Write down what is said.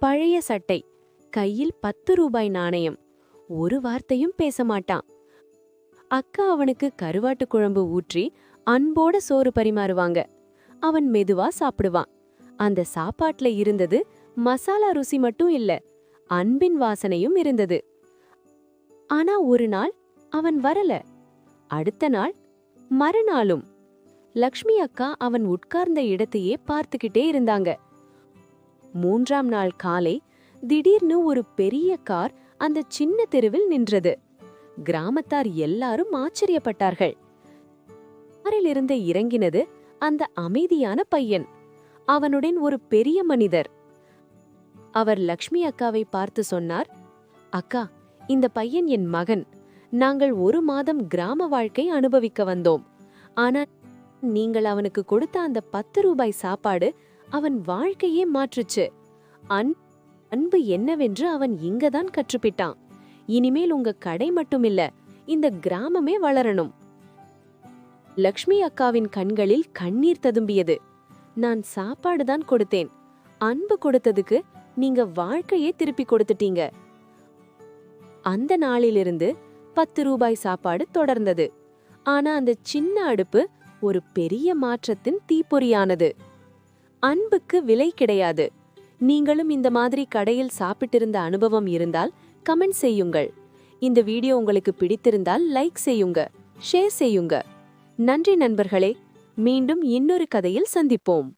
பழைய சட்டை, கையில் 10 ரூபாய் நாணயம். ஒரு வார்த்தையும் பேச மாட்டான். அக்கா அவனுக்கு கருவாட்டு குழம்பு ஊற்றி அன்போட சோறு பரிமாறுவாங்க. அவன் மெதுவா சாப்பிடுவான். அந்த சாப்பாட்ல இருந்தது மசாலா ருசி மட்டும் இல்ல, அன்பின் வாசனையும் இருந்தது. ஆனா ஒரு நாள் அவன் வரல. அடுத்த நாள், மறுநாளும் லக்ஷ்மி அக்கா அவன் உட்கார்ந்த இடத்தையே பார்த்துக்கிட்டே இருந்தாங்க. 3ஆம் நாள் காலை திடீர்னு ஒரு பெரிய கார் அந்த சின்ன தெருவில் நின்றது. கிராமத்தார் எல்லாரும் ஆச்சரியப்பட்டார்கள். காரிலிருந்து இறங்கினது அந்த அமைதியான பையன். அவனுடன் ஒரு பெரிய மனிதர். அவர் லக்ஷ்மி அக்காவை பார்த்து சொன்னார், அக்கா, இந்த பையன் என் மகன். நாங்கள் 1 மாதம் கிராம வாழ்க்கை அனுபவிக்க வந்தோம். ஆனா நீங்கள் அவனுக்கு கொடுத்த அந்த 10 ரூபாய் சாப்பாடு அவன் வாழ்க்கையே மாற்றுச்சு. அன்பு என்னவென்று அவன் இங்கதான் கற்றுப்பிட்டான். இனிமேல் உங்க கடை மட்டுமில்ல, இந்த கிராமமே வளரணும். லக்ஷ்மி அக்காவின் கண்களில் கண்ணீர் ததும்பியது. நான் சாப்பாடுதான் கொடுத்தேன், அன்பு கொடுத்ததுக்கு நீங்க வாழ்க்கையே திருப்பி கொடுத்துட்டீங்க. அந்த நாளிலிருந்து 10 ரூபாய் சாப்பாடு தொடர்ந்தது. ஆனா அந்த சின்ன அடுப்பு ஒரு பெரிய மாற்றத்தின் தீப்பொறியானது. அன்புக்கு விலை கிடையாது. நீங்களும் இந்த மாதிரி கடையில் சாப்பிட்டிருந்த அனுபவம் இருந்தால் கமெண்ட் செய்யுங்கள். இந்த வீடியோ உங்களுக்கு பிடித்திருந்தால் லைக் செய்யுங்க, ஷேர் செய்யுங்க. நன்றி நண்பர்களே. மீண்டும் இன்னொரு கதையில் சந்திப்போம்.